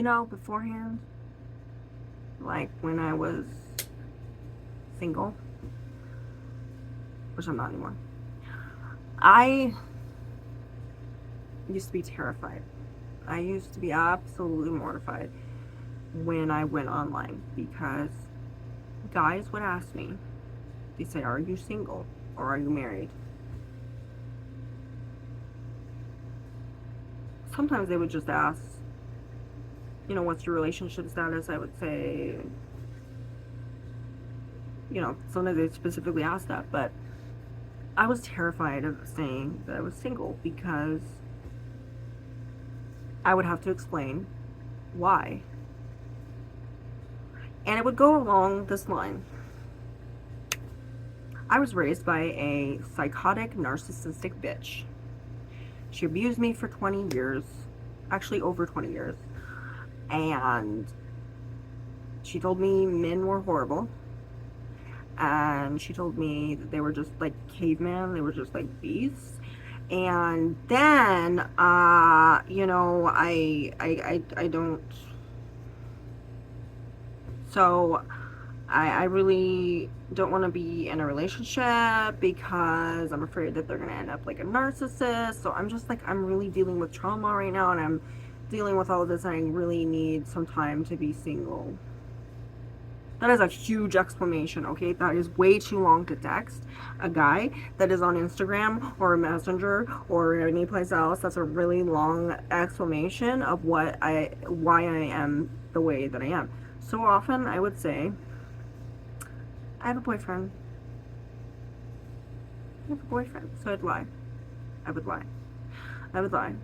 beforehand, like when I was single, which I'm not anymore, I used to be terrified. I used to be absolutely mortified when I went online because guys would ask me, they say, "Are you single or are you married?" Sometimes they would just ask, "What's your relationship status?" I would say, sometimes they specifically ask that, but I was terrified of saying that I was single because I would have to explain why. And it would go along this line. I was raised by a psychotic, narcissistic bitch. She abused me for 20 years, actually over 20 years, and she told me men were horrible, and she told me that they were just like cavemen, they were just like beasts. And then I don't, so I really don't want to be in a relationship because I'm afraid that they're going to end up like a narcissist. So I'm just like, I'm really dealing with trauma right now, and I'm dealing with all of this, and I really need some time to be single. That is a huge exclamation, okay? That is way too long to text a guy that is on Instagram or Messenger or any place else. That's a really long exclamation of why I am the way that I am. So often I would say, I have a boyfriend. I have a boyfriend. So I'd lie. I would lie. I would lie.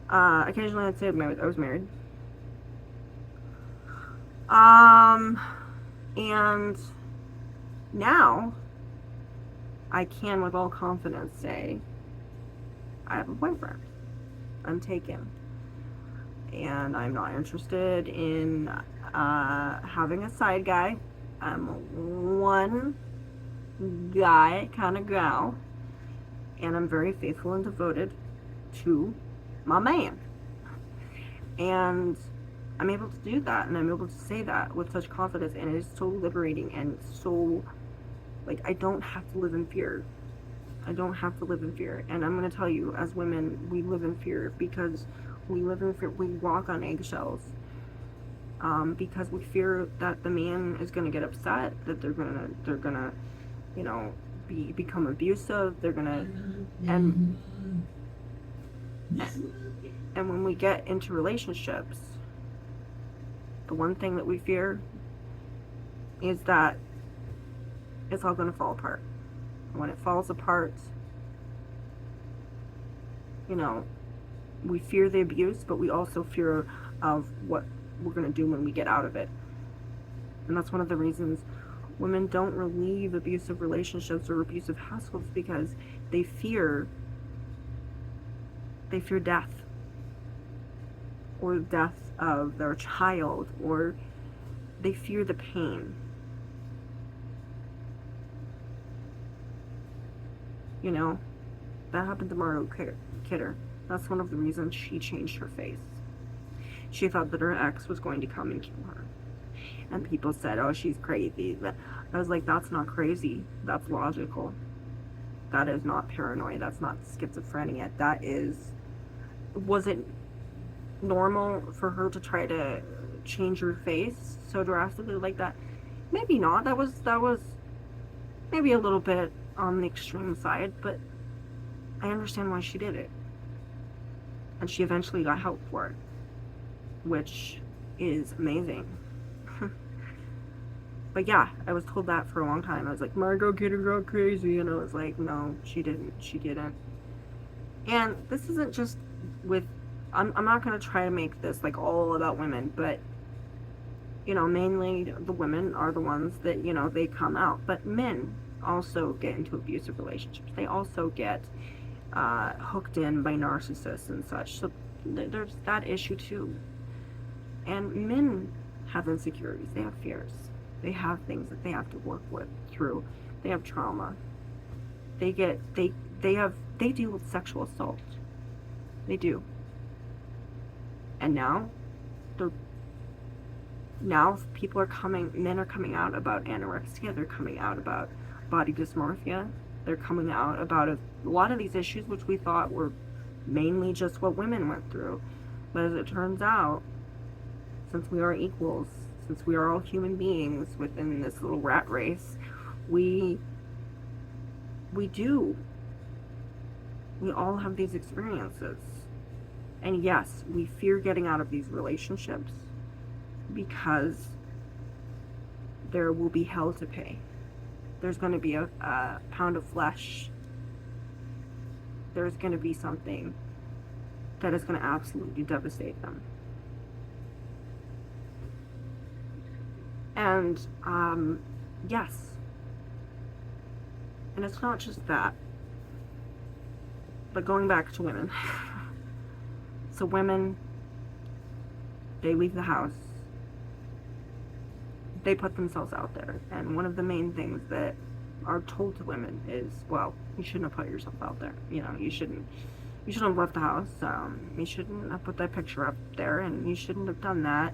Occasionally I'd say I was married. And now I can with all confidence say I have a boyfriend. I'm taken. And I'm not interested in having a side guy. I'm one guy kind of gal. And I'm very faithful and devoted to my man. And I'm able to do that, and I'm able to say that with such confidence, and it is so liberating, and so, like, I don't have to live in fear. I don't have to live in fear. And I'm going to tell you, as women, we live in fear because we live in fear. We walk on eggshells because we fear that the man is going to get upset, that they're gonna, become abusive. They're gonna, and and when we get into relationships, the one thing that we fear is that it's all going to fall apart. When it falls apart, we fear the abuse, but we also fear of what we're going to do when we get out of it. And that's one of the reasons women don't leave abusive relationships or abusive households, because they fear death, or the death of their child, or they fear the pain. That happened to Margot Kidder. That's one of the reasons she changed her face. She thought that her ex was going to come and kill her. And people said, "Oh, she's crazy." I was like, that's not crazy. That's logical. That is not paranoid. That's not schizophrenia. Was it normal for her to try to change her face so drastically like that? Maybe not. That was maybe a little bit on the extreme side, but I understand why she did it. And she eventually got help for it, which is amazing. But yeah, I was told that for a long time. I was like, Margot Kidder got crazy, and I was like, no, she didn't. And this isn't just with, I'm not going to try to make this like all about women, but mainly the women are the ones that, they come out. But men also get into abusive relationships. They also get hooked in by narcissists and such. So there's that issue too. And men have insecurities. They have fears. They have things that they have to work through. They have trauma. They deal with sexual assault. They do. And now now men are coming out about anorexia, they're coming out about body dysmorphia, they're coming out about a lot of these issues which we thought were mainly just what women went through. But as it turns out, since we are equals, since we are all human beings within this little rat race, we all have these experiences. And yes, we fear getting out of these relationships because there will be hell to pay. There's going to be a pound of flesh. There's going to be something that is going to absolutely devastate them. And yes, and it's not just that, but going back to women. So women, they leave the house, they put themselves out there, and one of the main things that are told to women is, well, you shouldn't have put yourself out there. You shouldn't have left the house. You shouldn't have put that picture up there, and you shouldn't have done that.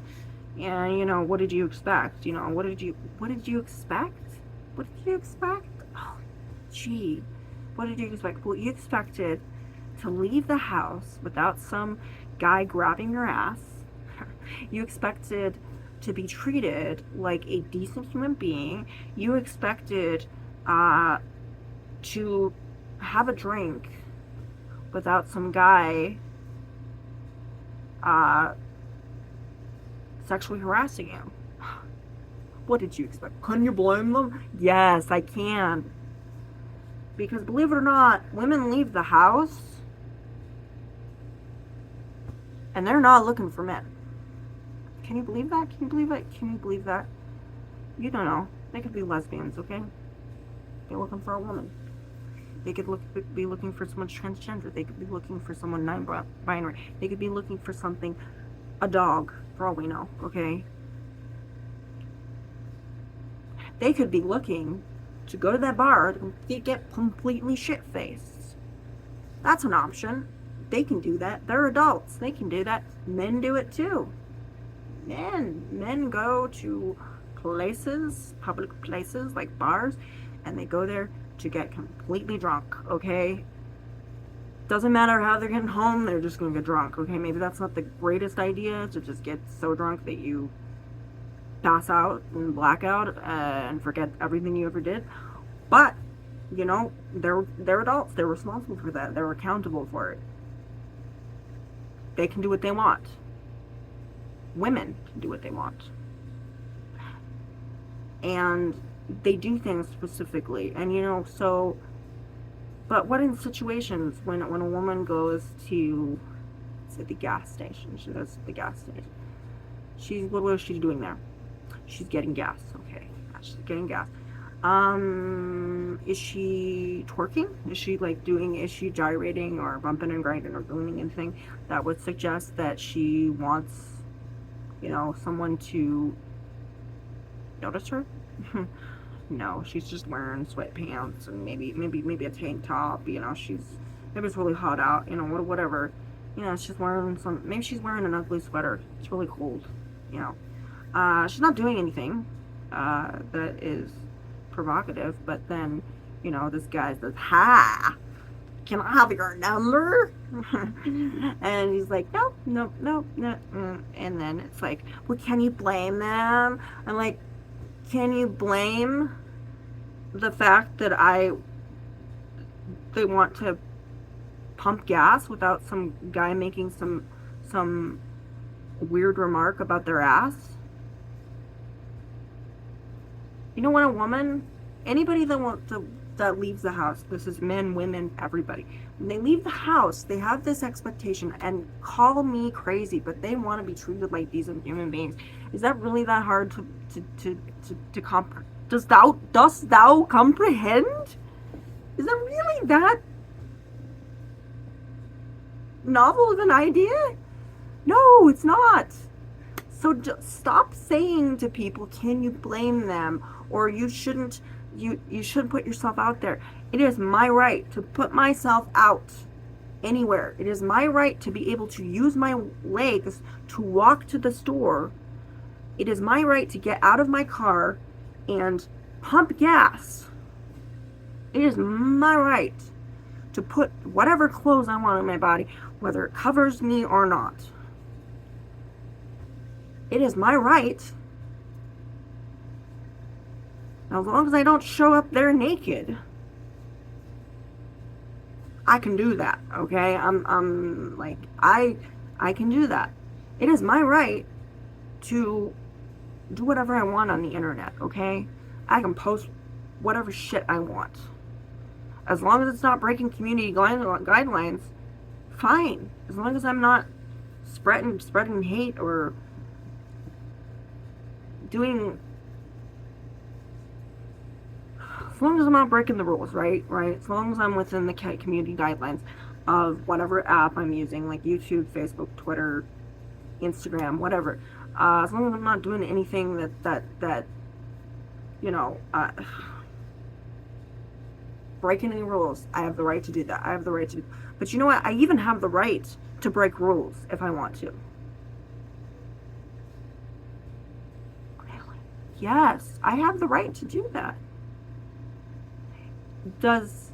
And what did you expect? What did you expect? What did you expect? Oh, gee, what did you expect? Well, you expected to leave the house without some guy grabbing your ass. You expected to be treated like a decent human being. You expected to have a drink without some guy sexually harassing you. What did you expect? Can you blame them? Yes, I can. Because believe it or not, women leave the house and they're not looking for men. Can you believe that? Can you believe it? Can you believe that? You don't know. They could be lesbians, okay? They're looking for a woman. They could be looking for someone transgender. They could be looking for someone non-binary. They could be looking for something, a dog, for all we know, okay? They could be looking to go to that bar to get completely shit-faced. That's an option. They can do that. They're adults. They can do that. Men do it too. Men go to places, public places like bars, and they go there to get completely drunk, okay? Doesn't matter how they're getting home, they're just gonna get drunk, okay? Maybe that's not the greatest idea, to just get so drunk that you pass out and black out and forget everything you ever did. But, they're adults, they're responsible for that, they're accountable for it. They can do what they want. Women can do what they want. And they do things specifically. And but what in situations when a woman goes to, say, the gas station, she goes to the gas station. What is she doing there? She's getting gas, okay. She's getting gas. Is she twerking? Is she gyrating or bumping and grinding or doing anything that would suggest that she wants, someone to notice her? No, she's just wearing sweatpants and maybe a tank top. Maybe it's really hot out. Whatever. She's wearing maybe she's wearing an ugly sweater. It's really cold. She's not doing anything that is provocative. But then, this guy says, "Ha! Can I have your number?" And he's like, "No. And then it's like, "Well, can you blame them?" I'm like, can you blame the fact that they want to pump gas without some guy making some weird remark about their ass? When a woman, anybody that leaves the house, this is men, women, everybody, when they leave the house, they have this expectation, and call me crazy, but they want to be treated like decent human beings. Is that really that hard to comprehend? Dost thou comprehend? Is that really that novel of an idea? No, it's not. So just stop saying to people, can you blame them? Or you shouldn't put yourself out there. It is my right to put myself out. anywhere. It is my right to be able to use my legs to walk to the store. It is my right to get out of my car and pump gas. It is my right to put whatever clothes I want on my body, whether it covers me or not. It is my right. As long as I don't show up there naked, I can do that, okay? I'm like, I can do that. It is my right to do whatever I want on the internet, okay? I can post whatever shit I want. As long as it's not breaking community guidelines, fine. As long as I'm not spreading hate or doing, as long as I'm not breaking the rules, right? As long as I'm within the community guidelines of whatever app I'm using, like YouTube, Facebook, Twitter, Instagram, whatever. As long as I'm not doing anything that you know, breaking any rules, I have the right to do that. I have the right to, but you know what? I even have the right to break rules if I want to. Yes, I have the right to do that. Does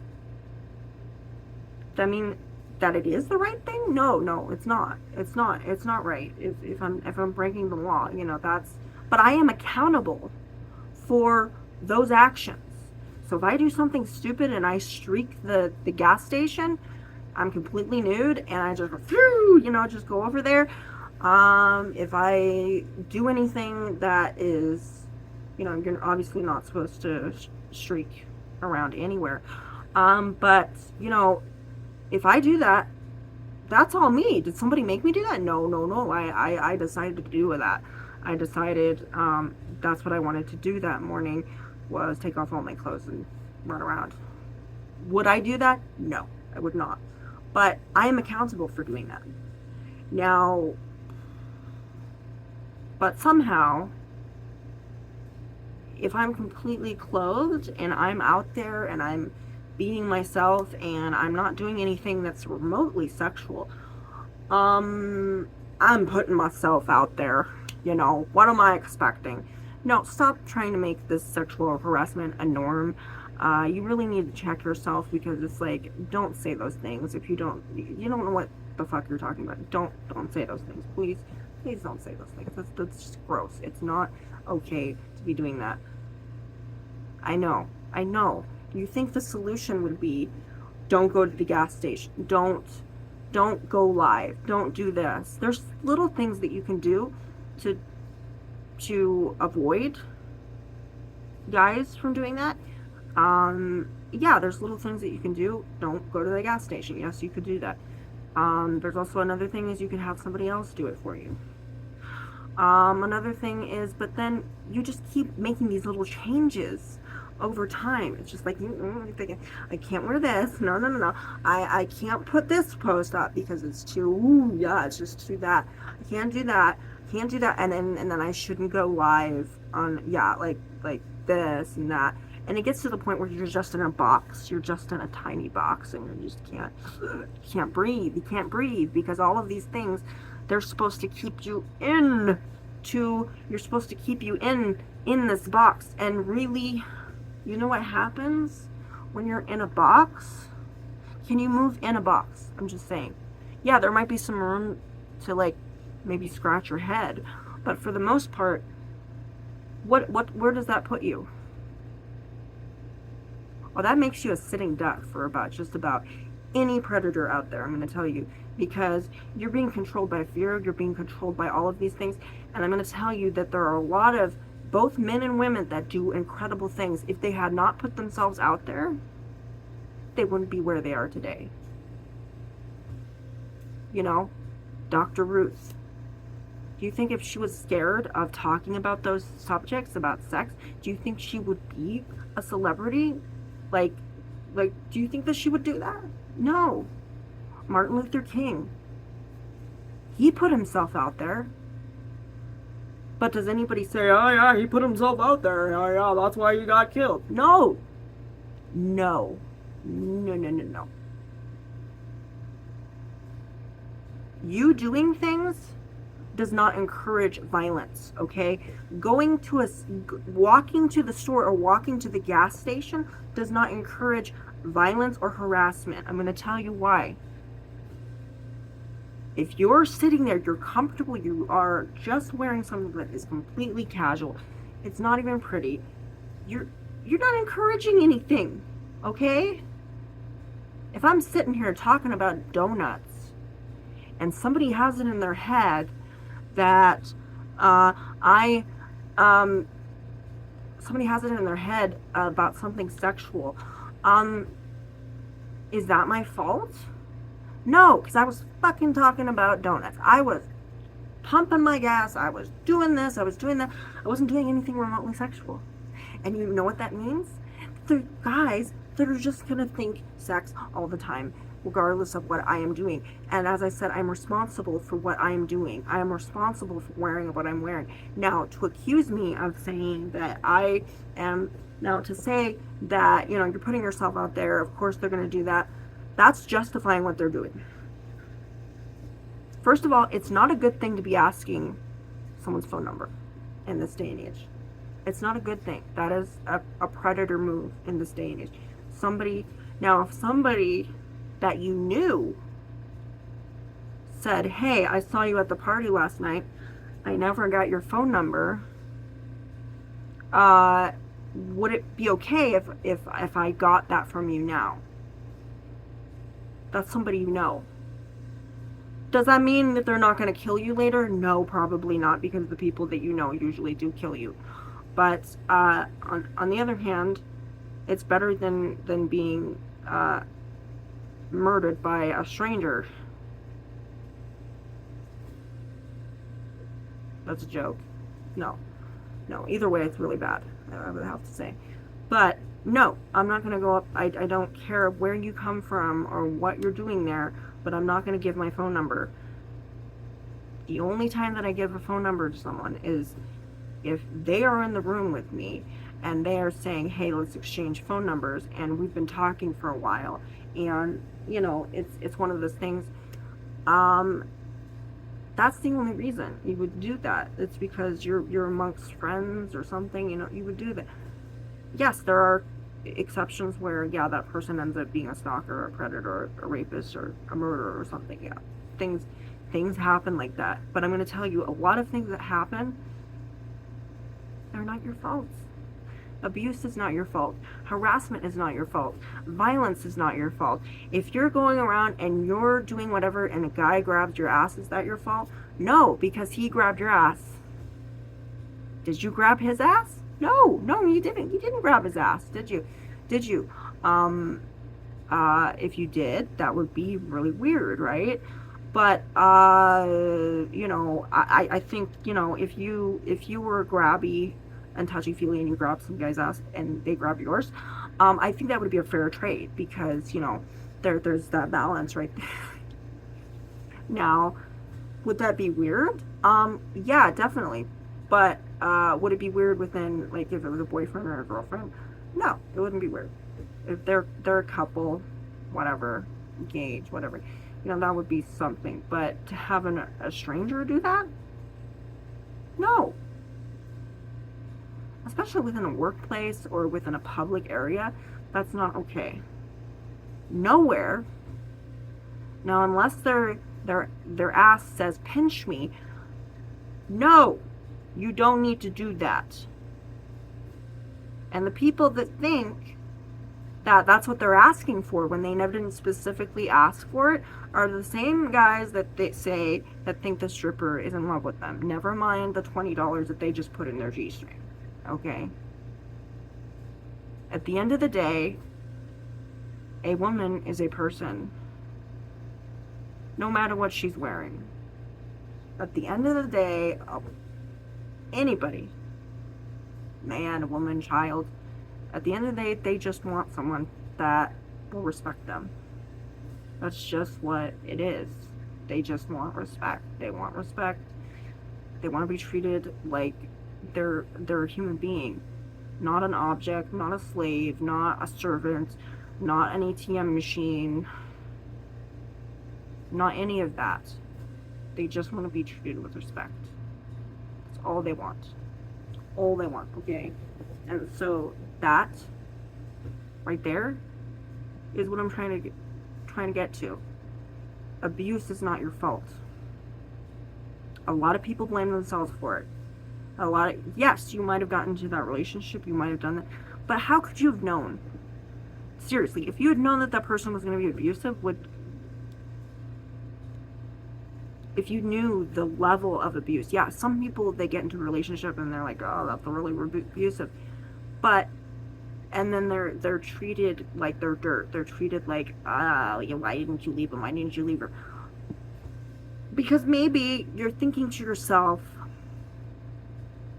that mean that it is the right thing? No, it's not. It's not right. If I'm breaking the law, you know, but I am accountable for those actions. So if I do something stupid and I streak the gas station, I'm completely nude and I just go, phew, you know, just go over there. If I do anything that is, you know, you're obviously not supposed to streak around anywhere. But, you know, if I do that, that's all me. Did somebody make me do that? No. I decided to do that. I decided that's what I wanted to do that morning, was take off all my clothes and run around. Would I do that? No, I would not. But I am accountable for doing that. Now, but somehow, if I'm completely clothed and I'm out there and I'm being myself and I'm not doing anything that's remotely sexual, I'm putting myself out there. You know, what am I expecting? No, stop trying to make this sexual harassment a norm. You really need to check yourself, because it's like, don't say those things if you don't know what the fuck you're talking about. Don't say those things, please don't say those things. That's just gross. It's not okay to be doing that. I know. You think the solution would be, don't go to the gas station, don't go live, don't do this. There's little things that you can do to avoid guys from doing that. Yeah, there's little things that you can do. Don't go to the gas station. Yes, you could do that. There's also another thing is you can have somebody else do it for you. Another thing is, but then you just keep making these little changes over time. It's just like, I can't wear this. No. I can't put this post up because it's too, it's just too that. I can't do that. And then I shouldn't go live on, like this and that. And it gets to the point where you're just in a box. You're just in a tiny box and you just can't breathe. You can't breathe because all of these things, they're supposed to keep you in this box. And really, you know what happens when you're in a box? Can you move in a box? I'm just saying. Yeah, there might be some room to like maybe scratch your head, but for the most part, where does that put you? Well, that makes you a sitting duck for just about any predator out there, I'm going to tell you, because you're being controlled by fear, you're being controlled by all of these things, and I'm going to tell you that there are a lot of both men and women that do incredible things. If they had not put themselves out there, they wouldn't be where they are today. You know, Dr. Ruth. Do you think if she was scared of talking about those subjects, about sex, do you think she would be a celebrity? Like, do you think that she would do that? No. Martin Luther King. He put himself out there. But does anybody say, oh yeah, he put himself out there, oh yeah, that's why he got killed? No. You doing things does not encourage violence, okay? Walking to the store or walking to the gas station does not encourage violence or harassment. I'm going to tell you why. If you're sitting there, you're comfortable, you are just wearing something that is completely casual, it's not even pretty, you're not encouraging anything, okay? If I'm sitting here talking about donuts and somebody has it in their head that I somebody has it in their head about something sexual, is that my fault? No, because I was fucking talking about donuts. I was pumping my gas. I was doing this. I was doing that. I wasn't doing anything remotely sexual. And you know what that means? They're guys that are just going to think sex all the time, regardless of what I am doing. And as I said, I'm responsible for what I am doing. I am responsible for wearing what I'm wearing. Now, to accuse me of saying that I am, now to say that, you're putting yourself out there, of course they're going to do that. That's justifying what they're doing. First of all, it's not a good thing to be asking someone's phone number in this day and age. It's not a good thing. That is a predator move in this day and age. If somebody that you knew said, hey, I saw you at the party last night, I never got your phone number, would it be okay if I got that from you now? That's somebody you know. Does that mean that they're not going to kill you later? No, probably not, because the people that you know usually do kill you. But on the other hand, it's better than being murdered by a stranger. That's a joke. No, either way, it's really bad, I would have to say. But no, I'm not going to go up. I don't care where you come from or what you're doing there, but I'm not going to give my phone number. The only time that I give a phone number to someone is if they are in the room with me and they are saying, hey, let's exchange phone numbers, and we've been talking for a while, and it's one of those things. That's the only reason you would do that. It's because you're amongst friends or something, you would do that. Yes, there are exceptions where, that person ends up being a stalker, a predator, a rapist, or a murderer or something. Yeah, things happen like that. But I'm going to tell you, a lot of things that happen, they're not your fault. Abuse is not your fault. Harassment is not your fault. Violence is not your fault. If you're going around and you're doing whatever and a guy grabs your ass, is that your fault? No, because he grabbed your ass. Did you grab his ass? No, you didn't. You didn't grab his ass, did you? If you did, that would be really weird, right? But I think, if you were grabby and touchy-feely and you grab some guy's ass and they grab yours, I think that would be a fair trade, because there's that balance right there. Now, would that be weird? Yeah, definitely. But would it be weird within, like, if it was a boyfriend or a girlfriend? No, it wouldn't be weird. If they're a couple, whatever, engaged, whatever, that would be something. But to have a stranger do that? No. Especially within a workplace or within a public area, that's not okay. Nowhere. Now, unless their ass says pinch me, no, you don't need to do that. And the people that think that that's what they're asking for when they never didn't specifically ask for it are the same guys that they say that think the stripper is in love with them. Never mind the $20 that they just put in their G-string. Okay? At the end of the day, a woman is a person, no matter what she's wearing. At the end of the day, anybody, man, woman, child, at the end of the day, they just want someone that will respect them. That's just what it is. They just want respect. They want respect. They want to be treated like they're a human being, not an object, not a slave, not a servant, not an ATM machine, not any of that. They just want to be treated with respect. That's all they want. All they want, okay? And so that right there is what I'm trying to get to. Abuse is not your fault. A lot of people blame themselves for it. Yes, you might have gotten into that relationship, you might have done that, but how could you have known? Seriously, if you had known that that person was going to be abusive, if you knew the level of abuse, yeah, some people, they get into a relationship and they're like, oh, that's really abusive, but, and then they're treated like they're dirt. They're treated like, why didn't you leave him? Why didn't you leave her? Because maybe you're thinking to yourself,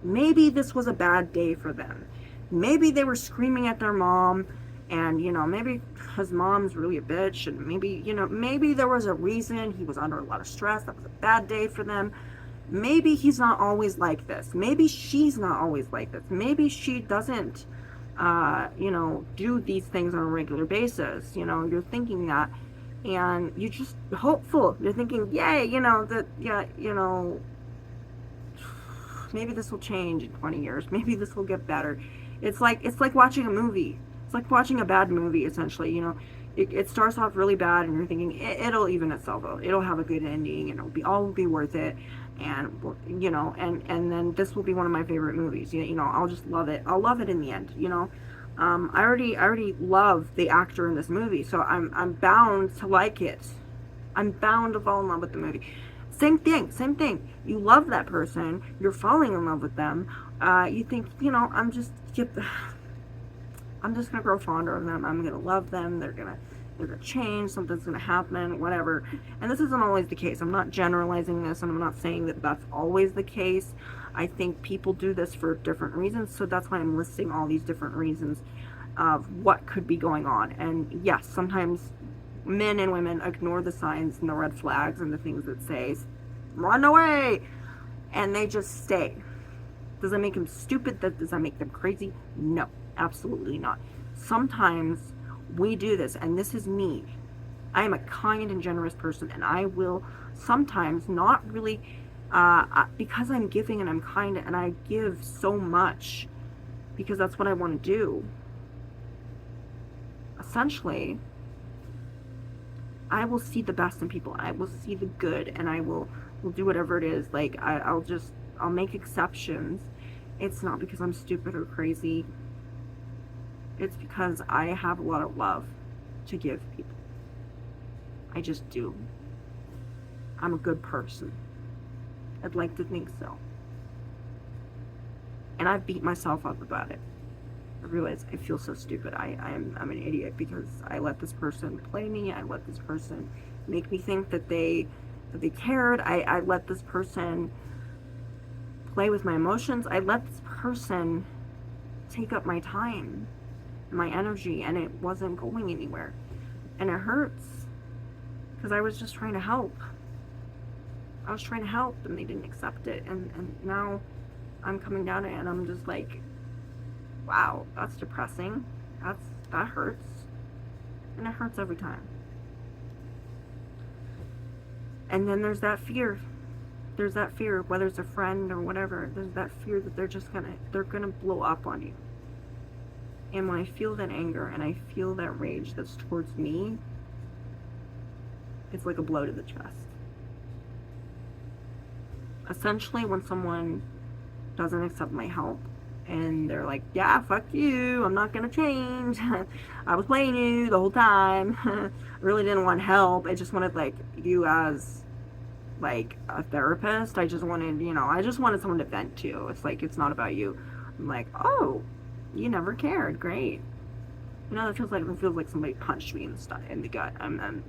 maybe this was a bad day for them. Maybe they were screaming at their mom, and, maybe his mom's really a bitch, and maybe there was a reason he was under a lot of stress. That was a bad day for them. Maybe he's not always like this. Maybe she's not always like this. Maybe she doesn't, do these things on a regular basis. You're thinking that, and you're just hopeful. You're thinking, yay, maybe this will change in 20 years. Maybe this will get better. It's like watching a movie. It's like watching a bad movie, essentially. It starts off really bad, and you're thinking it'll even itself out. It'll have a good ending, and it'll be worth it. And and then this will be one of my favorite movies. I'll just love it. I'll love it in the end. I already love the actor in this movie, so I'm bound to like it. I'm bound to fall in love with the movie. Same thing. You love that person. You're falling in love with them. You think, I'm just gonna grow fonder of them. I'm gonna love them. They're gonna change. Something's gonna happen. Whatever. And this isn't always the case. I'm not generalizing this, and I'm not saying that that's always the case. I think people do this for different reasons. So that's why I'm listing all these different reasons of what could be going on. And yes, sometimes men and women ignore the signs and the red flags and the things that say, run away, and they just stay. Does that make them stupid? Does that make them crazy? No, absolutely not. Sometimes we do this, and this is me. I am a kind and generous person, and I will sometimes not really, because I'm giving and I'm kind and I give so much because that's what I want to do. Essentially, I will see the best in people. I will see the good, and I will do whatever it is. Like, I'll make exceptions. It's not because I'm stupid or crazy. It's because I have a lot of love to give people. I just do. I'm a good person. I'd like to think so. And I've beat myself up about it. I realize I feel so stupid. I'm an idiot because I let this person play me. I let this person make me think that they cared. I let this person play with my emotions. I let this person take up my time, my energy, and it wasn't going anywhere. And it hurts because I was just trying to help. I was trying to help, and they didn't accept it. And now I'm coming down to it, and I'm just like, wow, that's depressing. That hurts. And it hurts every time. And then there's that fear. There's that fear, whether it's a friend or whatever, there's that fear that they're gonna blow up on you. And when I feel that anger and I feel that rage that's towards me, it's like a blow to the chest. Essentially, when someone doesn't accept my help, and they're like, yeah, fuck you, I'm not gonna change. I was playing you the whole time. I really didn't want help. I just wanted, like, you as, like, a therapist. I just wanted someone to vent to. It's like, it's not about you. I'm like, oh, you never cared. Great. It feels like somebody punched me in the gut. I'm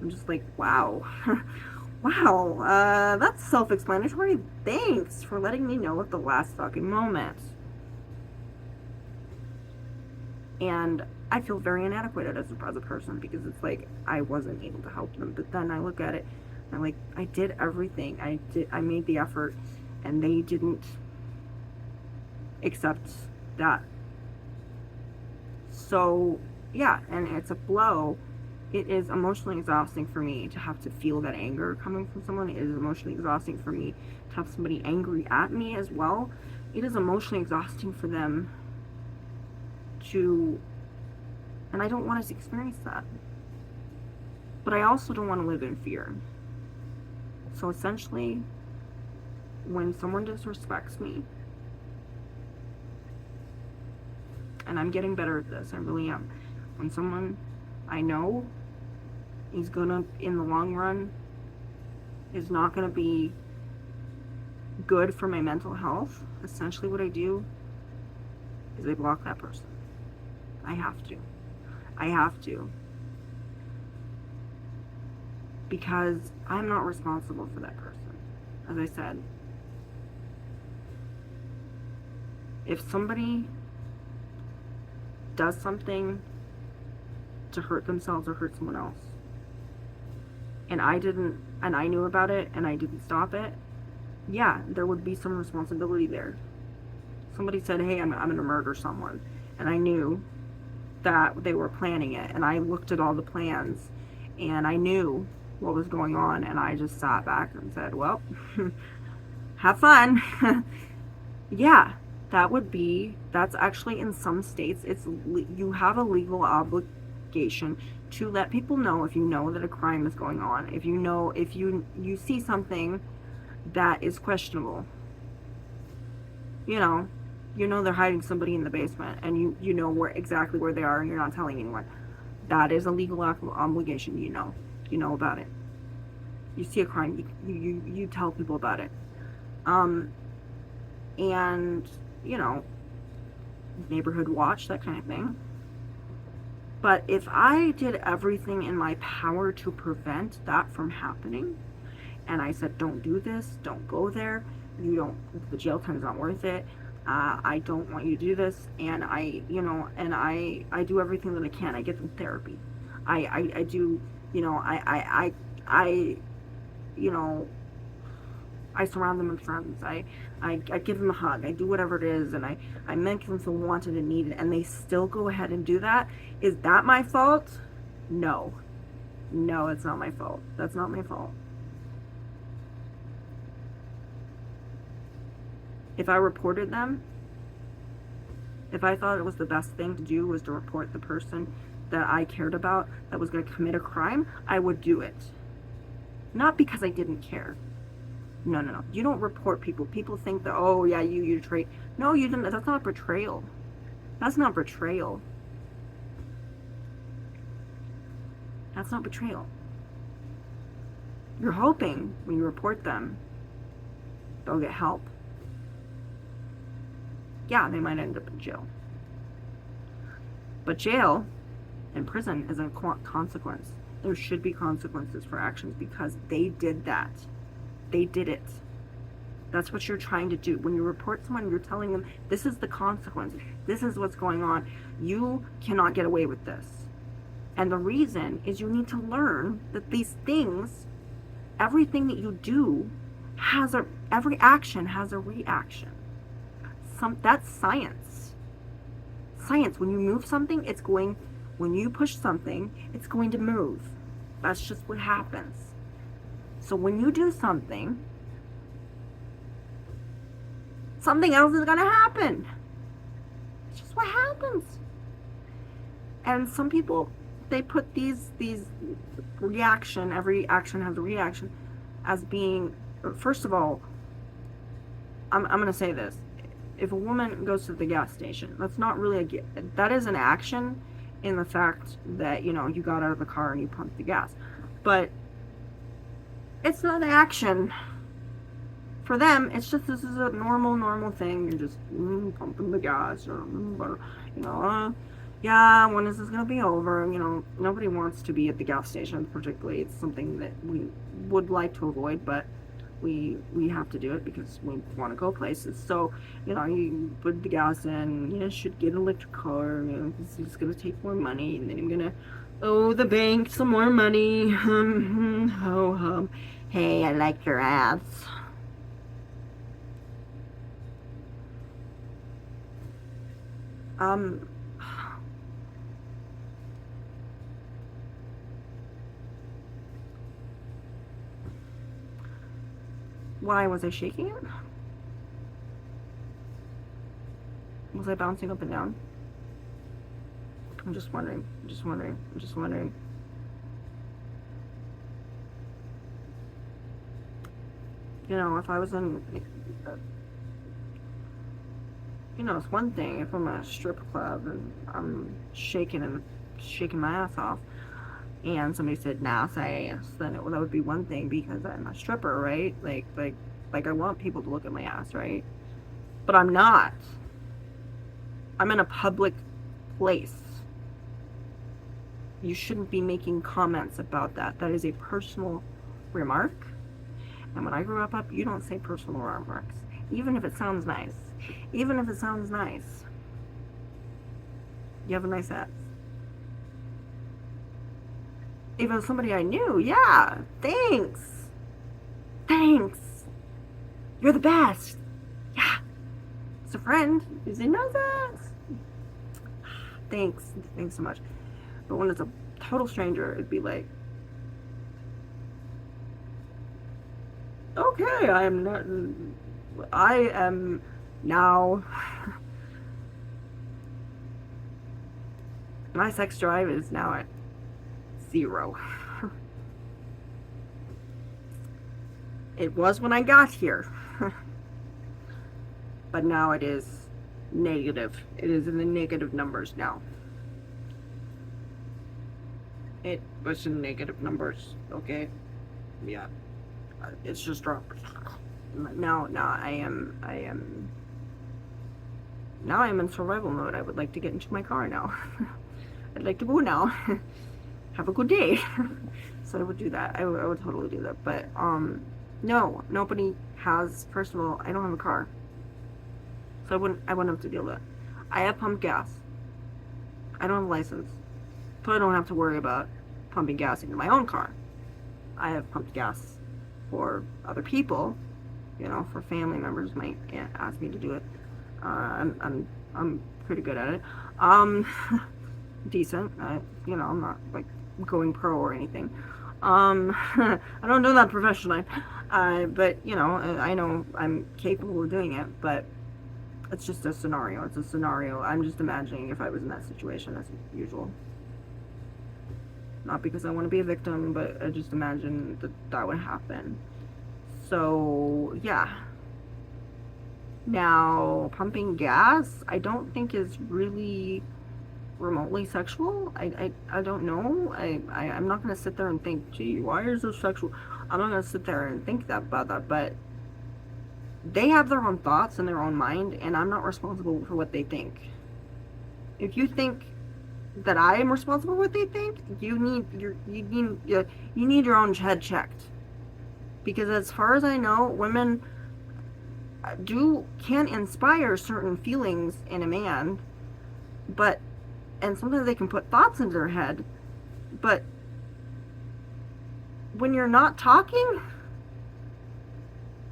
just like, wow. Wow, that's self-explanatory. Thanks for letting me know at the last fucking moment. And I feel very inadequate as a person because it's like I wasn't able to help them. But then I look at it and I'm like, I did everything. I made the effort, and they didn't accept that. So yeah, and it's a blow It is emotionally exhausting for me to have to feel that anger coming from someone. It is emotionally exhausting for me to have somebody angry at me as well. It is emotionally exhausting for them to, and I don't want us to experience that. But I also don't want to live in fear. So essentially, when someone disrespects me, and I'm getting better at this, I really am. When someone I know is gonna, in the long run, is not gonna be good for my mental health, essentially what I do is I block that person. I have to. I have to. Because I'm not responsible for that person. As I said, if somebody does something to hurt themselves or hurt someone else, and I knew about it and I didn't stop it, yeah, there would be some responsibility there. Somebody said, hey, I'm going to murder someone, and I knew that they were planning it, and I looked at all the plans, and I knew what was going on, and I just sat back and said, well, have fun. Yeah, that's actually, in some states, you have a legal obligation to let people know if you know that a crime is going on, if you see something that is questionable. They're hiding somebody in the basement, and you know exactly where they are, and you're not telling anyone. That is a legal obligation. You know about it. You see a crime, you tell people about it. And neighborhood watch, that kind of thing. But if I did everything in my power to prevent that from happening, and I said, don't do this, don't go there, the jail time is not worth it, I don't want you to do this, and I do everything that I can. I get them therapy. I do, I I surround them with friends. I give them a hug. I do whatever it is, and I make them feel wanted and needed, and they still go ahead and do that. Is that my fault? No. No, it's not my fault. That's not my fault. If I reported them, if I thought it was the best thing to do was to report the person that I cared about that was going to commit a crime, I would do it. Not because I didn't care. No. You don't report people. People think that, oh yeah, you betrayed. No, you didn't. That's not betrayal. That's not betrayal. That's not betrayal. You're hoping when you report them, they'll get help. Yeah, they might end up in jail. But jail and prison is a consequence. There should be consequences for actions because they did that. They did it. That's what you're trying to do. When you report someone, you're telling them, this is the consequence. This is what's going on. You cannot get away with this. And the reason is you need to learn that these things, everything that you do, every action has a reaction. That's science. Science, when you move something, when you push something, it's going to move. That's just what happens. So when you do something else is going to happen. It's just what happens. And some people, they put these reaction, every action has a reaction, as being, first of all, I'm going to say this. If a woman goes to the gas station, that's not really that is an action in the fact that, you got out of the car and you pumped the gas. But it's not an action. For them, it's just, this is a normal thing. You're just pumping the gas, yeah, when is this going to be over? Nobody wants to be at the gas station, particularly. It's something that we would like to avoid, but we have to do it because we want to go places. So, you put the gas in, you should get an electric car, it's going to take more money, and then you're going to owe the bank some more money. Ho. Hey, I like your ads. Why was I shaking it? Was I bouncing up and down? I'm just wondering. I'm just wondering. I'm just wondering. You know, if I was in, you know, it's one thing if I'm at a strip club and I'm shaking my ass off, and somebody said "nice ass," then that would be one thing because I'm a stripper, right? Like I want people to look at my ass, right? But I'm not. I'm in a public place. You shouldn't be making comments about that. That is a personal remark. And when I grew up, you don't say personal remarks, even if it sounds nice. Even if it sounds nice. You have a nice ass. Even somebody I knew, yeah, thanks. Thanks. You're the best. Yeah. It's a friend. Is it nice ass? Thanks. Thanks so much. But when it's a total stranger, it'd be like, okay, I am now, my sex drive is now at 0. It was when I got here, but now it is negative. It is in the negative numbers now. It was in negative numbers, okay? Yeah. It's just dropped. Now I am in survival mode. I would like to get into my car now. I'd like to go now. Have a good day. So I would do that. I would totally do that. But no, nobody has. First of all, I don't have a car, so I wouldn't have to deal with it. I have pumped gas. I don't have a license, so I don't have to worry about pumping gas into my own car. I have pumped gas for other people, you know, for family members might ask me to do it. I'm pretty good at it. Decent. You know, I'm not like going pro or anything. I don't do that professionally. But you know, I know I'm capable of doing it. But it's just a scenario. It's a scenario. I'm just imagining if I was in that situation as usual. Not because I want to be a victim, but I just imagine that would happen. So, yeah. Now, pumping gas, I don't think is really remotely sexual. I don't know. I'm not going to sit there and think, gee, why is this sexual? I'm not going to sit there and think about that, but they have their own thoughts in their own mind, and I'm not responsible for what they think. If you think that I am responsible for what they think, you need your own head checked. Because as far as I know, women can inspire certain feelings in a man, and sometimes they can put thoughts into their head, but when you're not talking,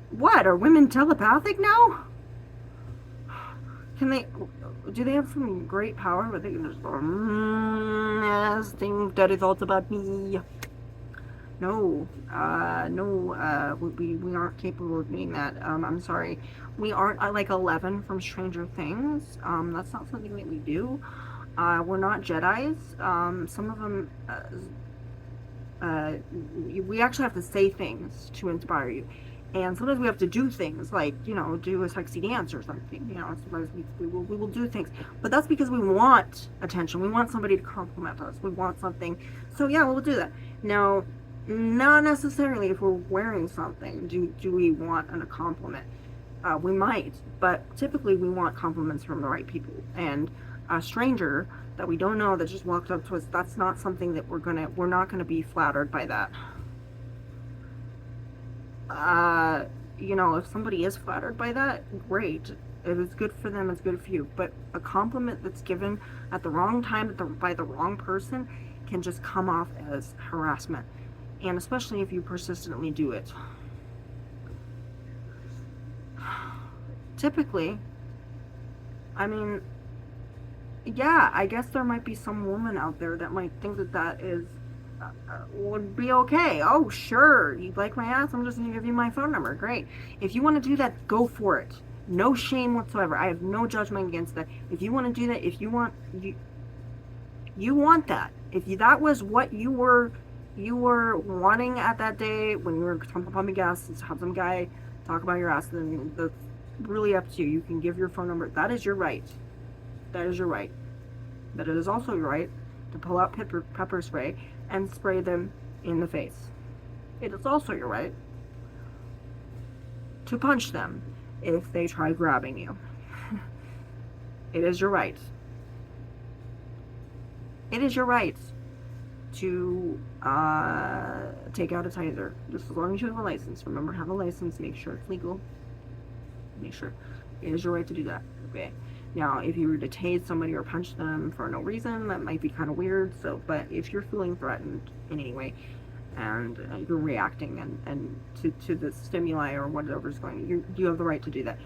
what, are women telepathic now? Do they have some great power where they can just go, yes, think dirty thoughts about me? No, we aren't capable of doing that. I'm sorry. We aren't like 11 from Stranger Things. That's not something that we do. We're not Jedis. Some of them, we actually have to say things to inspire you. And sometimes we have to do things like, you know, do a sexy dance or something. You know, sometimes we will do things. But that's because we want attention. We want somebody to compliment us. We want something. So yeah, we'll do that. Now, not necessarily if we're wearing something do we want a compliment. We might, but typically we want compliments from the right people. And a stranger that we don't know that just walked up to us, that's not something that we're not gonna be flattered by that. You know, if somebody is flattered by that, great. If it's good for them, it's good for you. But a compliment that's given at the wrong time by the wrong person can just come off as harassment. And especially if you persistently do it. Typically, I mean, yeah, I guess there might be some woman out there that might think that is would be okay. Oh, sure, you like my ass? I'm just gonna give you my phone number. Great. If you want to do that, go for it. No shame whatsoever. I have no judgment against that. If you want to do that, if you want you want that. If you, that was what you were wanting at that day when you were pumping gas, to have some guy talk about your ass, then that's really up to you. You can give your phone number. That is your right. That is your right. But it is also your right to pull out pepper spray and spray them in the face. It is also your right to punch them if they try grabbing you. It is your right. It is your right to take out a taser, just as long as you have a license. Remember, have a license. Make sure it's legal. Make sure it is your right to do that. Okay. Now, if you were to tase somebody or punch them for no reason, that might be kind of weird. So, but if you're feeling threatened in any way, and you're reacting and to the stimuli or whatever's going, you have the right to do that.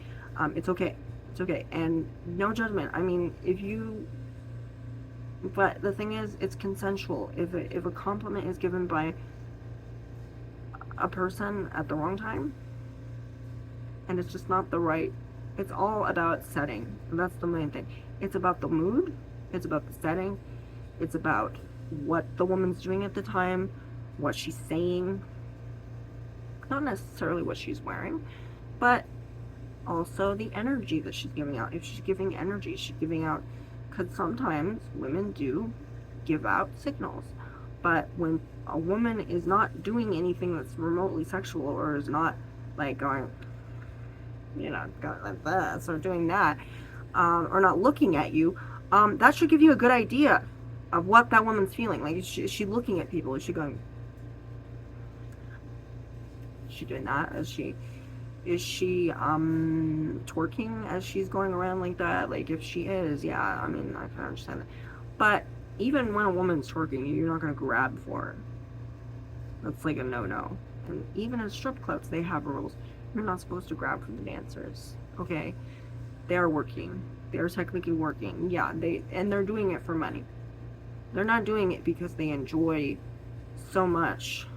It's okay. It's okay, and no judgment. I mean, if you. But the thing is, it's consensual. If a compliment is given by a person at the wrong time, and it's just not the right, it's all about setting. And that's the main thing. It's about the mood. It's about the setting. It's about what the woman's doing at the time, what she's saying. Not necessarily what she's wearing, but also the energy that she's giving out. If she's giving energy, she's giving out, because sometimes women do give out signals. But when a woman is not doing anything that's remotely sexual, or is not like going, going like this or doing that, or not looking at you, that should give you a good idea of what that woman's feeling. Like, is she looking at people? Is she going? Is she doing that? Is she twerking as she's going around like that? Like, if she is, yeah, I mean, I can understand that. But even when a woman's twerking, you're not going to grab for her. That's like a no-no. And even in strip clubs, they have rules. You're not supposed to grab from the dancers. Okay? They are working. They're technically working. Yeah, they're doing it for money. They're not doing it because they enjoy so much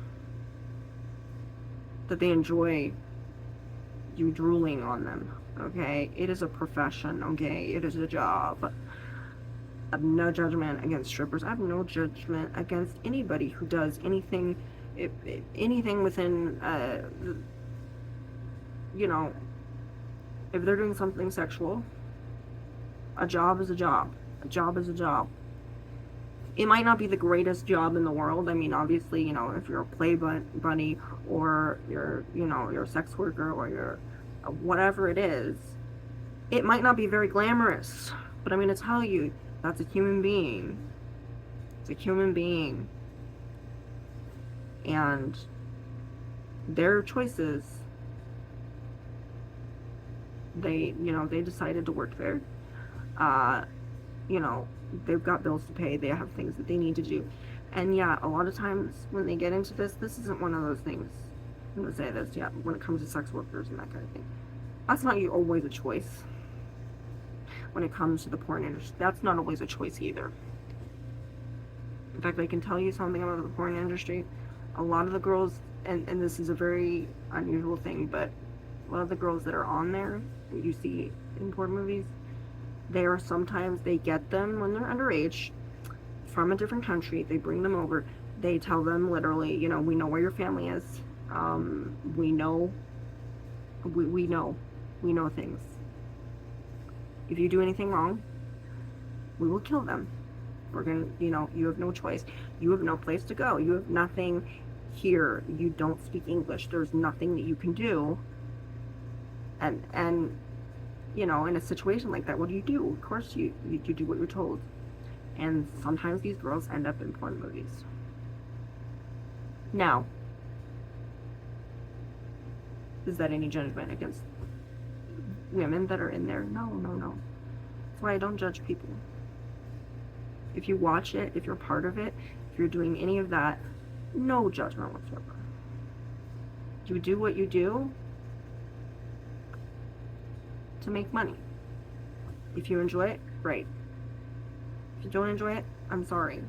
that they enjoy you drooling on them. Okay? It is a profession. Okay? It is a job. I have no judgment against strippers. I have no judgment against anybody who does anything, anything within, if they're doing something sexual. A job is a job. A job is a job. It might not be the greatest job in the world. I mean, obviously, if you're a play bunny, or you're a sex worker, or you're whatever it is, it might not be very glamorous. But I'm going to tell you, that's a human being. It's a human being. And their choices, they decided to work there. They've got bills to pay. They have things that they need to do. And yeah, a lot of times when they get into this isn't one of those things. I'm going to say this, yeah, when it comes to sex workers and that kind of thing. That's not always a choice. When it comes to the porn industry, that's not always a choice either. In fact, I can tell you something about the porn industry. A lot of the girls, and this is a very unusual thing, but a lot of the girls that are on there, that you see in porn movies, they get them when they're underage from a different country. They bring them over. They tell them literally, we know where your family is. We know things. If you do anything wrong, we will kill them. We're gonna, you have no choice. You have no place to go. You have nothing here. You don't speak English. There's nothing that you can do. And in a situation like that, what do? Of course you do what you're told. And sometimes these girls end up in porn movies. Now, is that any judgment against women that are in there? No. That's why I don't judge people. If you watch it, if you're part of it, if you're doing any of that, no judgment whatsoever. You do what you do to make money. If you enjoy it, great. If you don't enjoy it, I'm sorry.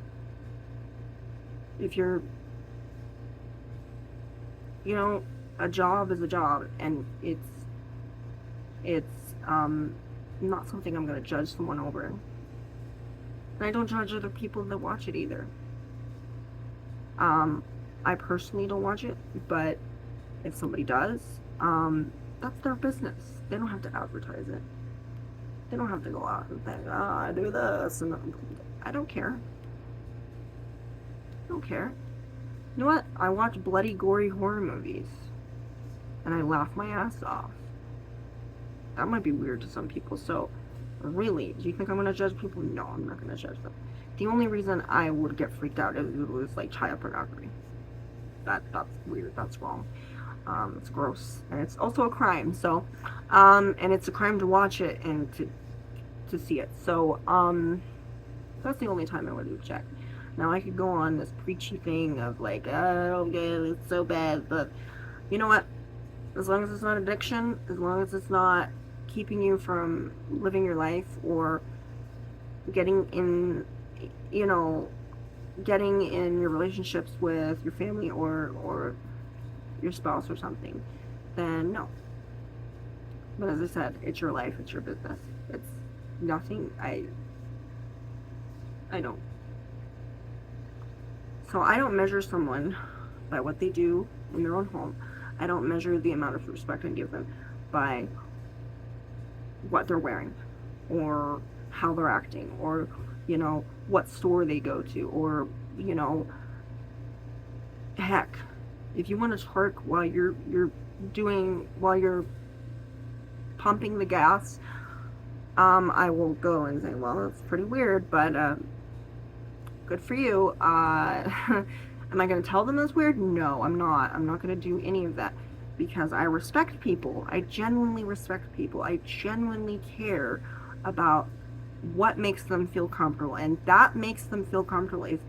If you're, you know, a job is a job, and it's not something I'm gonna judge someone over. And I don't judge other people that watch it either. I personally don't watch it, but if somebody does, that's their business. They don't have to advertise it. They don't have to go out and think, oh, I do this, and I don't care. I don't care. You know what? I watch bloody, gory horror movies, and I laugh my ass off. That might be weird to some people, so really, do you think I'm gonna judge people? No, I'm not gonna judge them. The only reason I would get freaked out is it was like child pornography. That's weird. That's wrong. It's gross, and it's also a crime. So, and it's a crime to watch it and to see it. So, that's the only time I would check. Now I could go on this preachy thing of like, oh, yeah, it's so bad, but you know what? As long as it's not addiction, as long as it's not keeping you from living your life or getting in, you know, getting in your relationships with your family or your spouse or something, then no. But as I said, it's your life, it's your business. It's nothing, I don't. So I don't measure someone by what they do in their own home. I don't measure the amount of respect I give them by what they're wearing or how they're acting or, you know, what store they go to or, you know, heck, if you want to twerk while you're pumping the gas, I will go and say, well, that's pretty weird, but good for you. Am I going to tell them that's weird? No, I'm not. I'm not going to do any of that because I respect people. I genuinely respect people. I genuinely care about what makes them feel comfortable, and that makes them feel comfortable. If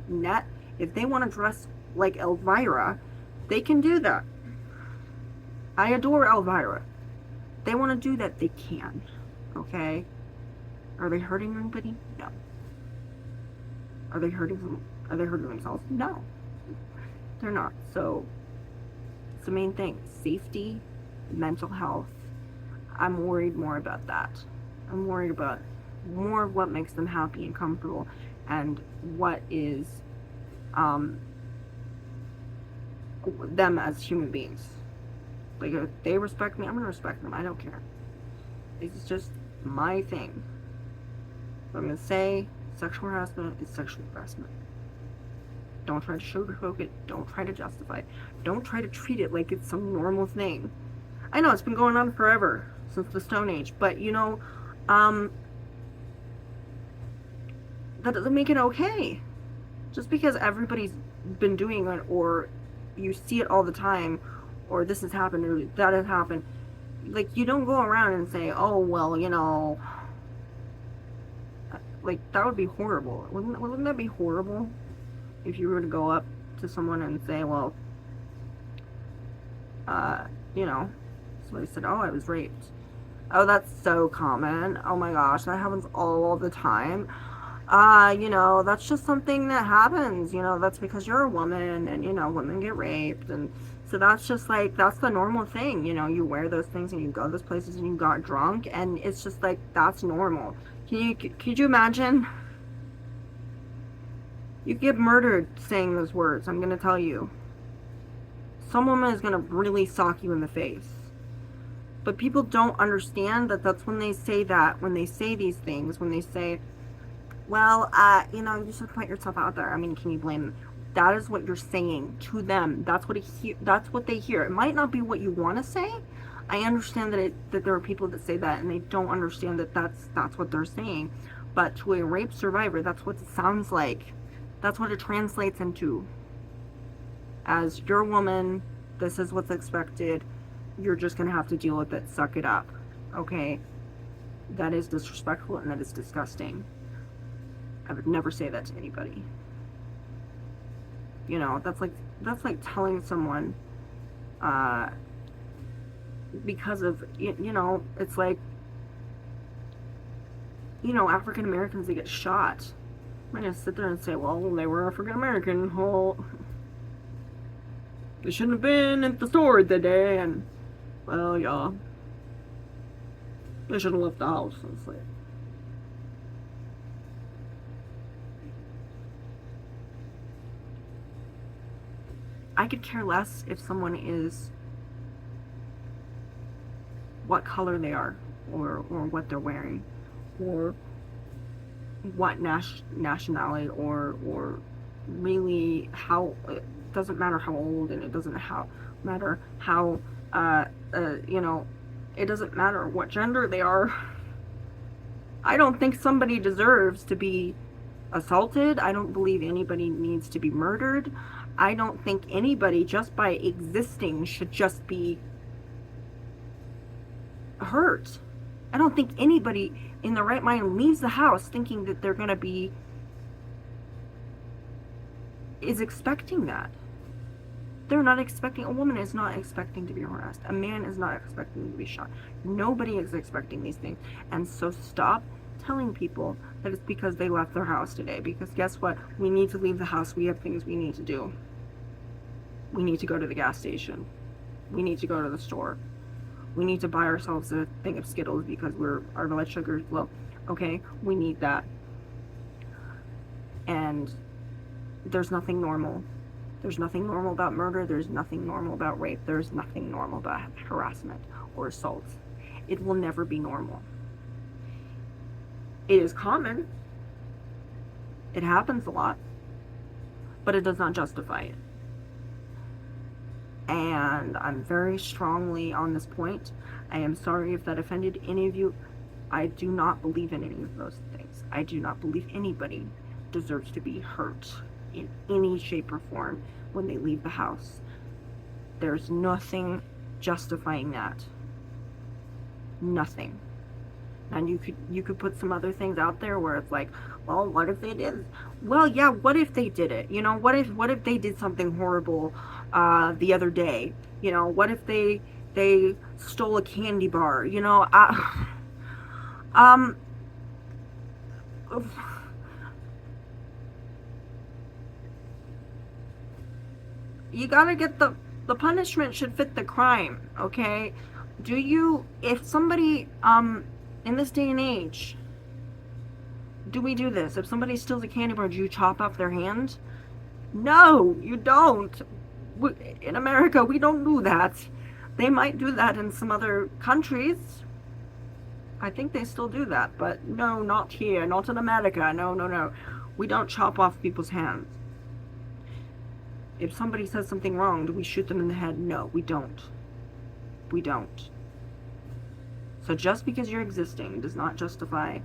they want to dress like Elvira, they can do that. I adore Elvira. They want to do that, they can. Okay? Are they hurting anybody? No. Are they hurting themselves? No. They're not. So it's the main thing. Safety, mental health. I'm worried more about that. I'm worried about more of what makes them happy and comfortable and what is them as human beings. Like, if they respect me, I'm gonna respect them. I don't care. It's just my thing. What I'm gonna say, sexual harassment is sexual harassment. Don't try to sugarcoat it. Don't try to justify it. Don't try to treat it like it's some normal thing. I know it's been going on forever, since the Stone Age, but you know, that doesn't make it okay. Just because everybody's been doing it, or you see it all the time, or this has happened, or that has happened, like, you don't go around and say, oh, well, you know, like, that would be horrible. Wouldn't that be horrible if you were to go up to someone and say, well, you know, somebody said, oh, I was raped. Oh, that's so common. Oh my gosh, that happens all the time. You know, that's just something that happens. You know, that's because you're a woman, and, you know, women get raped, and so that's just like, that's the normal thing. You know, you wear those things and you go those places and you got drunk, and it's just like, that's normal. Could you imagine? You get murdered saying those words, I'm gonna tell you. Some woman is gonna really sock you in the face. But people don't understand that that's when they say that, when they say these things, when they say, well, you know, you should put yourself out there. I mean, can you blame them? That is what you're saying to them. That's what they hear. It might not be what you want to say. I understand that there are people that say that and they don't understand that that's what they're saying. But to a rape survivor, that's what it sounds like. That's what it translates into. As you're a woman, this is what's expected. You're just going to have to deal with it. Suck it up. Okay? That is disrespectful and that is disgusting. I would never say that to anybody. You know, that's like telling someone, because of, you know, it's like, you know, African Americans, they get shot I'm gonna sit there and say, well, they were African American. Well, they shouldn't have been at the store that day, and well, yeah, they should have left the house. It's like, I could care less if someone is what color they are, or what they're wearing, or what nationality, or really how. It doesn't matter how old, and it doesn't matter how you know, it doesn't matter what gender they are. I don't think somebody deserves to be assaulted. I don't believe anybody needs to be murdered. I don't think anybody, just by existing, should just be hurt. I don't think anybody in their right mind leaves the house thinking that they're gonna be, is expecting that. They're not expecting, a woman is not expecting to be harassed. A man is not expecting to be shot. Nobody is expecting these things. And so stop telling people that it's because they left their house today. Because guess what? We need to leave the house. We have things we need to do. We need to go to the gas station. We need to go to the store. We need to buy ourselves a thing of Skittles because our blood sugar is low. Okay? We need that. And there's nothing normal. There's nothing normal about murder. There's nothing normal about rape. There's nothing normal about harassment or assault. It will never be normal. It is common. It happens a lot. But it does not justify it. And I'm very strongly on this point. I am sorry if that offended any of you. I do not believe in any of those things. I do not believe anybody deserves to be hurt in any shape or form when they leave the house. There's nothing justifying that. Nothing. And you could put some other things out there where it's like, well, what if they did? Well, yeah, what if they did it? You know, what if they did something horrible the other day? You know, what if they stole a candy bar? You know, you gotta get the punishment should fit the crime, okay? If somebody, in this day and age, do we do this? If somebody steals a candy bar, do you chop off their hand? No, you don't. In America, we don't do that. They might do that in some other countries. I think they still do that, but no, not here, not in America. No. We don't chop off people's hands. If somebody says something wrong, do we shoot them in the head? No, we don't. We don't. So just because you're existing does not justify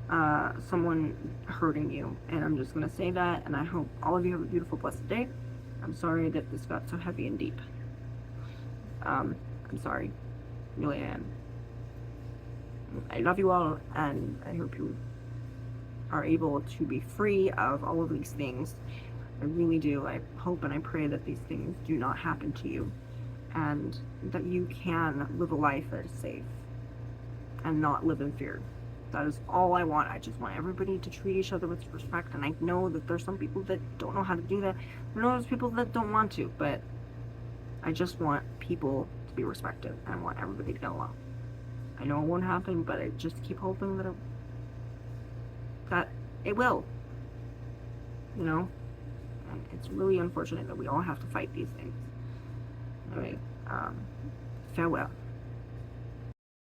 someone hurting you. And I'm just going to say that, and I hope all of you have a beautiful, blessed day. I'm sorry that this got so heavy and deep. I'm sorry. Really am. I love you all, and I hope you are able to be free of all of these things. I really do. I hope and I pray that these things do not happen to you, and that you can live a life that is safe and not live in fear. That is all I want. I just want everybody to treat each other with respect, and I know that there's some people that don't know how to do that. I know there's people that don't want to, but I just want people to be respected. I want everybody to get along. I know it won't happen, but I just keep hoping that it will. You know? And it's really unfortunate that we all have to fight these things. Anyway, farewell.